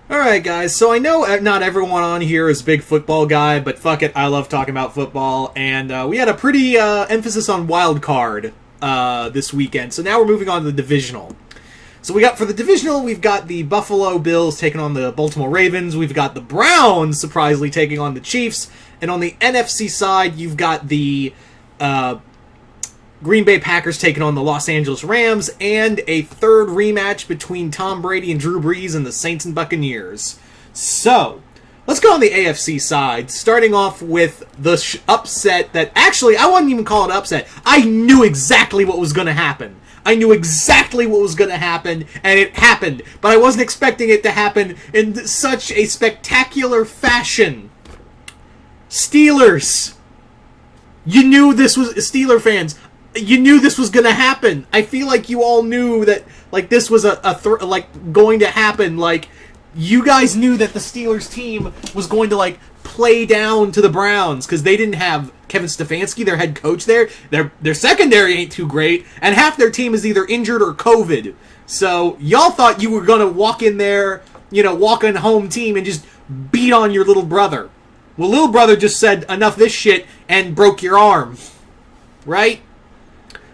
Alright, guys, so I know not everyone on here is a big football guy, but fuck it, I love talking about football, and we had a pretty emphasis on wild card this weekend, so now we're moving on to the divisional. So for the divisional, we've got the Buffalo Bills taking on the Baltimore Ravens, we've got the Browns, surprisingly, taking on the Chiefs, and on the NFC side, you've got the Green Bay Packers taking on the Los Angeles Rams, and a third rematch between Tom Brady and Drew Brees and the Saints and Buccaneers. So, let's go on the AFC side, starting off with the upset that, actually, I wouldn't even call it upset. I knew exactly what was going to happen. And it happened, but I wasn't expecting it to happen in such a spectacular fashion. Steelers. You knew this was, Steeler fans, you knew this was gonna happen. I feel like you all knew that, like, this was going to happen. Like, you guys knew that the Steelers team was going to, like, play down to the Browns, because they didn't have Kevin Stefanski, their head coach there. Their secondary ain't too great, and half their team is either injured or COVID. So, y'all thought you were gonna walk in there, walk in home team and just beat on your little brother. Well, little brother just said, enough of this shit, and broke your arm. Right?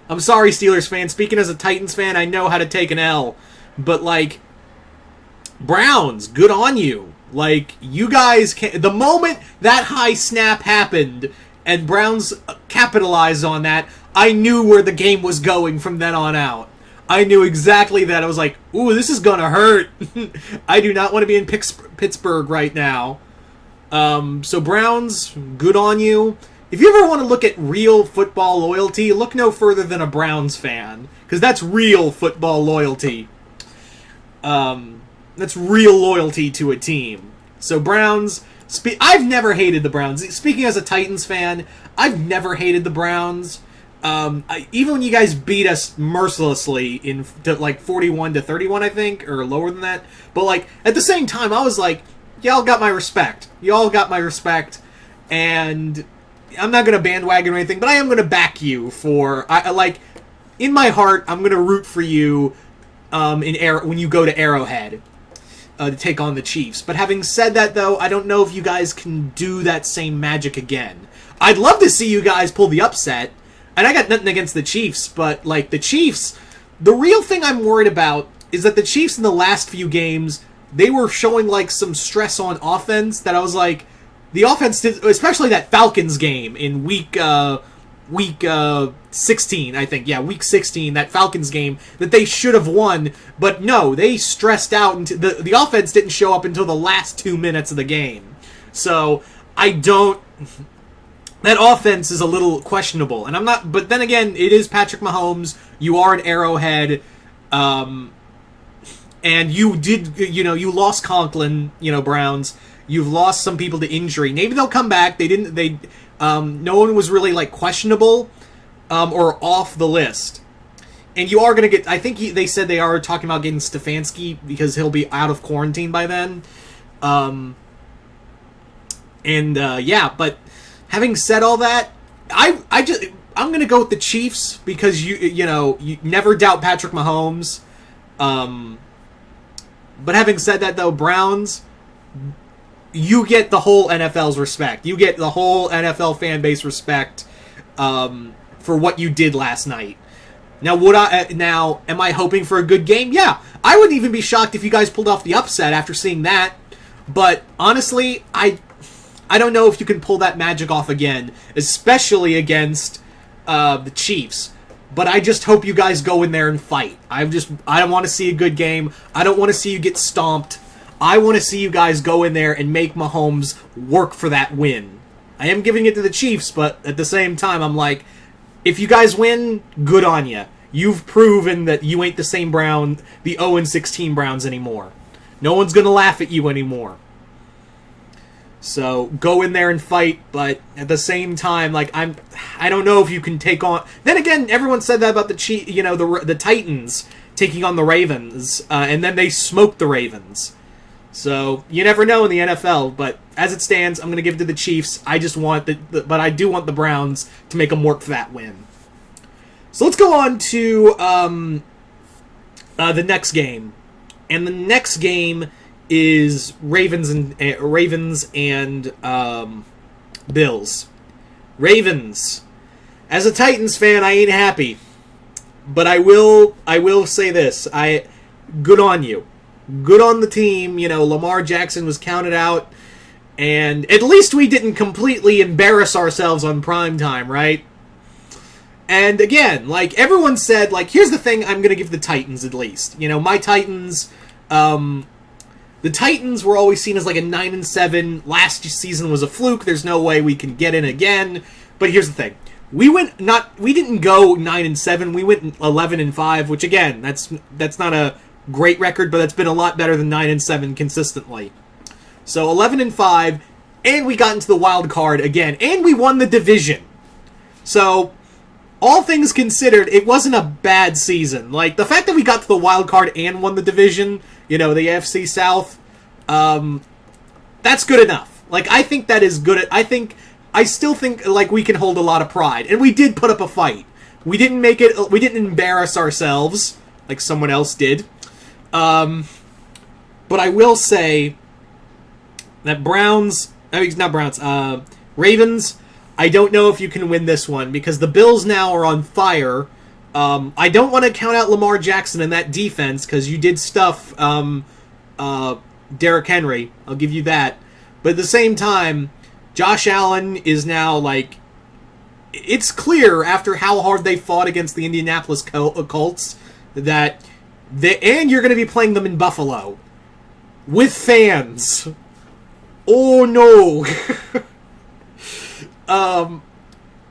I'm sorry, Steelers fans. Speaking as a Titans fan, I know how to take an L. But, like, Browns, good on you. Like, you guys the moment that high snap happened and Browns capitalized on that, I knew where the game was going from then on out. I knew exactly that. I was like, ooh, this is gonna hurt. I do not want to be in Pittsburgh right now. So Browns, good on you. If you ever want to look at real football loyalty, look no further than a Browns fan, because that's real football loyalty. That's real loyalty to a team. So Browns, I've never hated the Browns. Speaking as a Titans fan, I've never hated the Browns. Even when you guys beat us mercilessly in like 41-31, I think, or lower than that. But like at the same time, I was like, y'all got my respect. Y'all got my respect, and I'm not going to bandwagon or anything, but I am going to back you for, in my heart, I'm going to root for you when you go to Arrowhead to take on the Chiefs. But having said that, though, I don't know if you guys can do that same magic again. I'd love to see you guys pull the upset, and I got nothing against the Chiefs, but, like, the Chiefs, the real thing I'm worried about is that the Chiefs in the last few games, they were showing, like, some stress on offense that I was like, the offense did, especially that Falcons game in week 16, I think. Yeah, week 16, that Falcons game that they should have won, but no, they stressed out, and the offense didn't show up until the last 2 minutes of the game. So, that offense is a little questionable, and I'm not, but then again, it is Patrick Mahomes, you are an Arrowhead, and you did, you lost Conklin, Browns. You've lost some people to injury. Maybe they'll come back. No one was really, like, questionable or off the list. And you are going to get, I think they said they are talking about getting Stefanski because he'll be out of quarantine by then. Yeah, but having said all that, I'm going to go with the Chiefs because you never doubt Patrick Mahomes. But having said that, though, Browns, you get the whole NFL's respect. You get the whole NFL fan base respect for what you did last night. Now, am I hoping for a good game? Yeah. I wouldn't even be shocked if you guys pulled off the upset after seeing that. But honestly, I don't know if you can pull that magic off again, especially against the Chiefs. But I just hope you guys go in there and fight. I don't want to see a good game. I don't want to see you get stomped. I want to see you guys go in there and make Mahomes work for that win. I am giving it to the Chiefs, but at the same time, I'm like, if you guys win, good on you. You've proven that you ain't the same the 0-16 Browns anymore. No one's going to laugh at you anymore. So, go in there and fight, but at the same time, like, I don't know if you can take on... Then again, everyone said that about the Titans taking on the Ravens, and then they smoked the Ravens. So, you never know in the NFL, but as it stands, I'm going to give it to the Chiefs. I just want but I do want the Browns to make them work for that win. So let's go on to the next game. And the next game is Ravens and Bills. Ravens. As a Titans fan, I ain't happy, but I will say this: good on you, good on the team. You know, Lamar Jackson was counted out, and at least we didn't completely embarrass ourselves on primetime, right? And again, like everyone said, like here's the thing: I'm gonna give the Titans at least. You know, my Titans. The Titans were always seen as like a 9-7. Last season was a fluke. There's no way we can get in again. But here's the thing: we didn't go 9-7. We went 11-5, which again, that's not a great record, but that's been a lot better than 9-7 consistently. So 11-5, and we got into the wild card again, and we won the division. So all things considered, it wasn't a bad season. Like the fact that we got to the wild card and won the division, you know, the AFC South, that's good enough. Like I think that is good. I still think like we can hold a lot of pride, and we did put up a fight. We didn't embarrass ourselves like someone else did. But I will say that Ravens, I don't know if you can win this one because the Bills now are on fire. I don't want to count out Lamar Jackson in that defense because you did stuff Derrick Henry. I'll give you that. But at the same time, Josh Allen is now like... It's clear after how hard they fought against the Indianapolis Colts that... and you're going to be playing them in Buffalo. With fans. Oh no!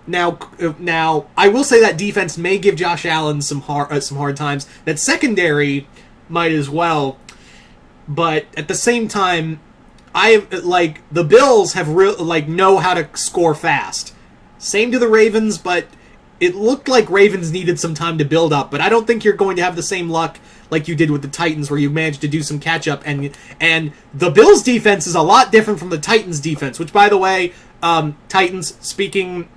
Now, I will say that defense may give Josh Allen some hard times. That secondary might as well, but at the same time, the Bills have know how to score fast. Same to the Ravens, but it looked like Ravens needed some time to build up. But I don't think you're going to have the same luck like you did with the Titans, where you managed to do some catch up. And the Bills' defense is a lot different from the Titans' defense, which, by the way, Titans, speaking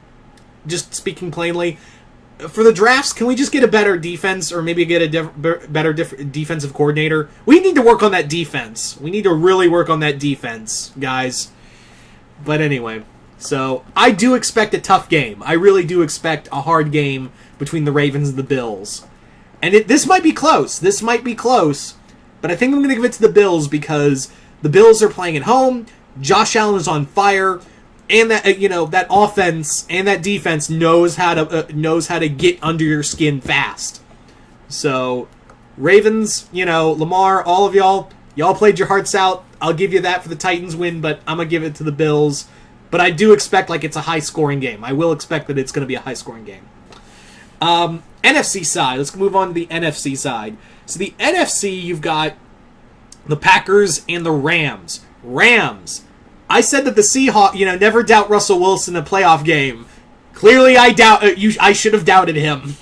plainly, for the drafts, can we just get a better defense or maybe get a better defensive coordinator? We need to work on that defense. We need to really work on that defense, guys. But anyway, so I do expect a tough game. I really do expect a hard game between the Ravens and the Bills. And this might be close. But I think I'm going to give it to the Bills because the Bills are playing at home. Josh Allen is on fire. And that that offense and that defense knows how to get under your skin fast. So, Ravens, Lamar, all of y'all played your hearts out. I'll give you that for the Titans win, but I'm gonna give it to the Bills. But I do expect it's a high scoring game. I will expect that it's gonna be a high scoring game. NFC side. Let's move on to the NFC side. So the NFC, you've got the Packers and the Rams. I said that the Seahawks, never doubt Russell Wilson in a playoff game. Clearly, I should have doubted him.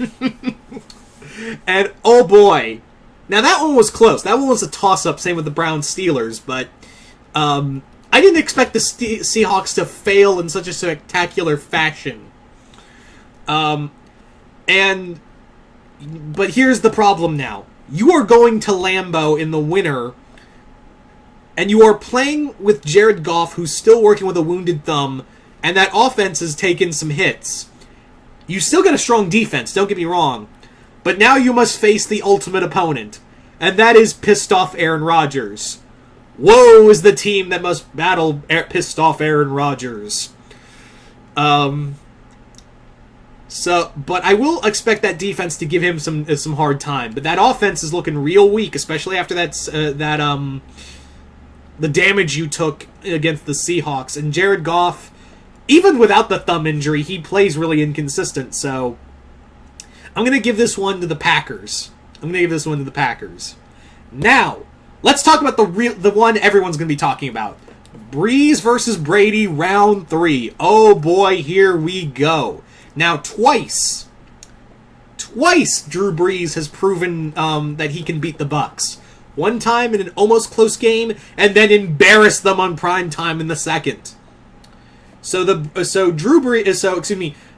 And, oh boy. Now, that one was close. That one was a toss-up, same with the Browns Steelers, but I didn't expect the Seahawks to fail in such a spectacular fashion. But here's the problem now. You are going to Lambeau in the winter, and you are playing with Jared Goff, who's still working with a wounded thumb, and that offense has taken some hits. You still got a strong defense, don't get me wrong, but now you must face the ultimate opponent, and that is pissed off Aaron Rodgers. Woe is the team that must battle pissed off Aaron Rodgers. But I will expect that defense to give him some hard time. But that offense is looking real weak, especially after the damage you took against the Seahawks. And Jared Goff, even without the thumb injury, he plays really inconsistent. So I'm going to give this one to the Packers. Now, let's talk about the one everyone's going to be talking about. Brees versus Brady, round 3. Oh boy, here we go. Now, twice Drew Brees has proven that he can beat the Bucs. One time in an almost close game, and then embarrass them on prime time in the second.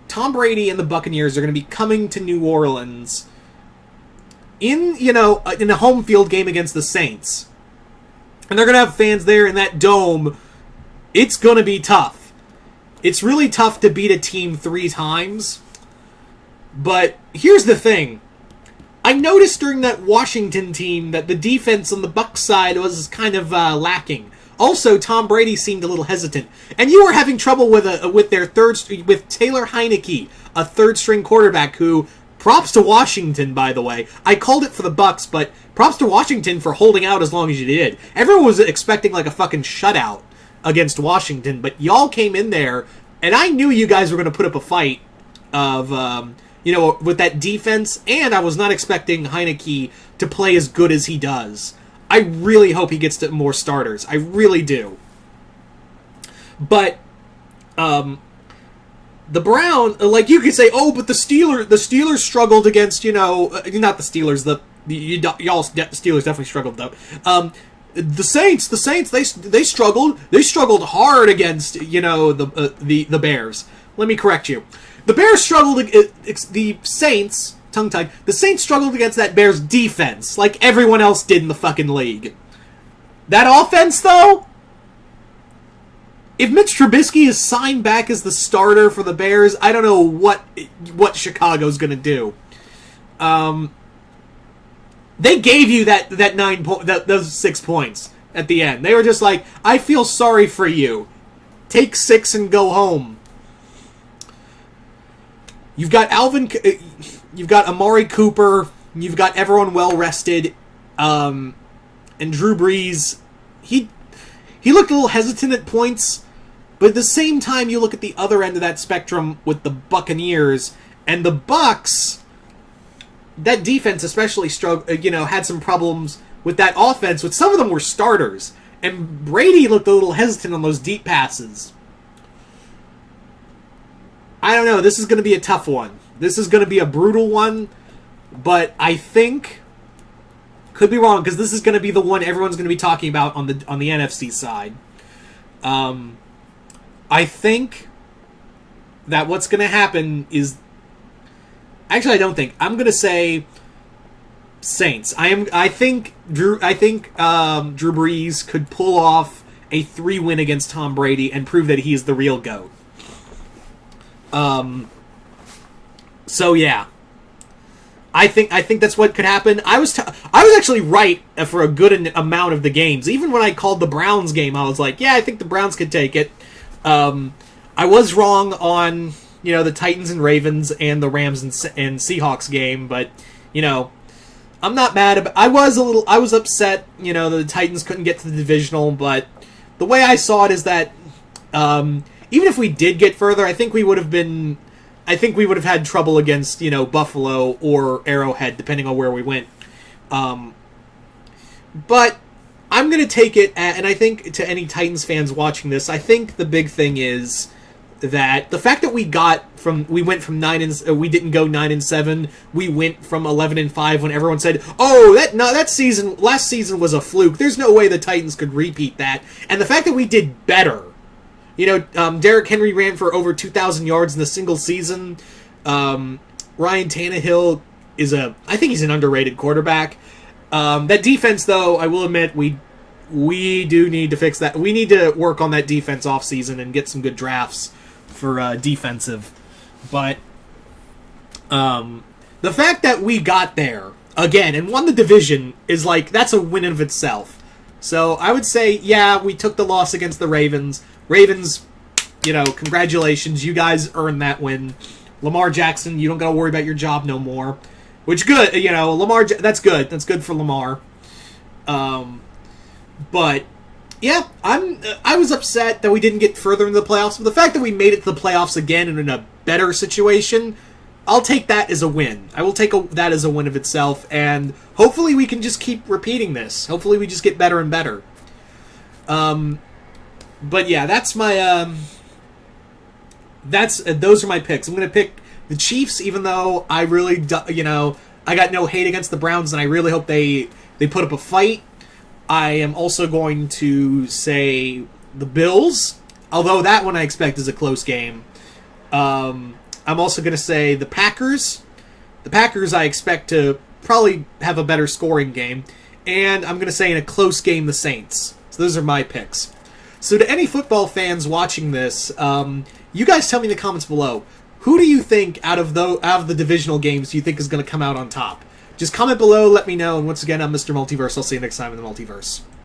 Tom Brady and the Buccaneers are going to be coming to New Orleans in a home field game against the Saints. and they're going to have fans there in that dome. It's going to be tough. It's really tough to beat a team 3 times. But here's the thing. I noticed during that Washington team that the defense on the Bucs side was kind of lacking. Also, Tom Brady seemed a little hesitant, and you were having trouble with Taylor Heineke, a third-string quarterback who. Props to Washington, by the way. I called it for the Bucs, but props to Washington for holding out as long as you did. Everyone was expecting like a fucking shutout against Washington, but y'all came in there, and I knew you guys were going to put up a fight of, with that defense, and I was not expecting Heineke to play as good as he does. I really hope he gets to more starters. I really do. But, the Brown, like you could say, oh, but the Steelers struggled against, not the Steelers, y'all Steelers definitely struggled though. The Saints, they struggled hard against, the Bears. Let me correct you. The Bears struggled, the Saints, tongue-tied, the Saints struggled against that Bears defense, like everyone else did in the fucking league. That offense, though? If Mitch Trubisky is signed back as the starter for the Bears, I don't know what Chicago's going to do. They gave you those 6 points at the end. They were just like, I feel sorry for you. Take 6 and go home. You've got you've got Amari Cooper, you've got everyone well rested, and Drew Brees. He looked a little hesitant at points. But at the same time, you look at the other end of that spectrum with the Buccaneers and the Bucs. That defense especially had some problems with that offense. With some of them were starters, and Brady looked a little hesitant on those deep passes. I don't know. This is going to be a tough one. This is going to be a brutal one, but I think could be wrong because this is going to be the one everyone's going to be talking about on the NFC side. I think that what's going to happen is... Actually, I don't think. I'm going to say Saints. I think Drew Brees could pull off a 3-win against Tom Brady and prove that he's the real GOAT. So yeah. I think that's what could happen. I was actually right for a good amount of the games. Even when I called the Browns game, I was like, yeah, I think the Browns could take it. I was wrong on, the Titans and Ravens and the Rams and Seahawks game, but, I'm not mad. I was upset, the Titans couldn't get to the divisional, but the way I saw it is that, even if we did get further, I think we would have had trouble against, Buffalo or Arrowhead, depending on where we went. But I'm going to take it, and I think to any Titans fans watching this, I think the big thing is that the fact that we went from 9 we didn't go 9-7, we went from 11-5 when everyone said, "Oh, last season was a fluke. There's no way the Titans could repeat that." And the fact that we did better, Derrick Henry ran for over 2,000 yards in a single season. Ryan Tannehill I think he's an underrated quarterback. That defense, though, I will admit, we do need to fix that. We need to work on that defense off season and get some good drafts for defensive. But the fact that we got there again and won the division is that's a win of itself. So I would say, yeah, we took the loss against the Ravens. Ravens, congratulations, you guys earned that win. Lamar Jackson, you don't got to worry about your job no more. Which good, Lamar. That's good. That's good for Lamar. But yeah, I was upset that we didn't get further into the playoffs. But the fact that we made it to the playoffs again and in a better situation, I'll take that as a win. I will take that as a win of itself, and hopefully we can just keep repeating this. Hopefully we just get better and better. But yeah, that's my those are my picks. I'm gonna pick the Chiefs, even though I really, I got no hate against the Browns, and I really hope they put up a fight. I am also going to say the Bills, although that one I expect is a close game. I'm also going to say the Packers. The Packers I expect to probably have a better scoring game. And I'm going to say in a close game, the Saints. So those are my picks. So to any football fans watching this, you guys tell me in the comments below, who do you think out of the divisional games do you think is going to come out on top? Just comment below, let me know, and once again, I'm Mr. Multiverse. I'll see you next time in the Multiverse.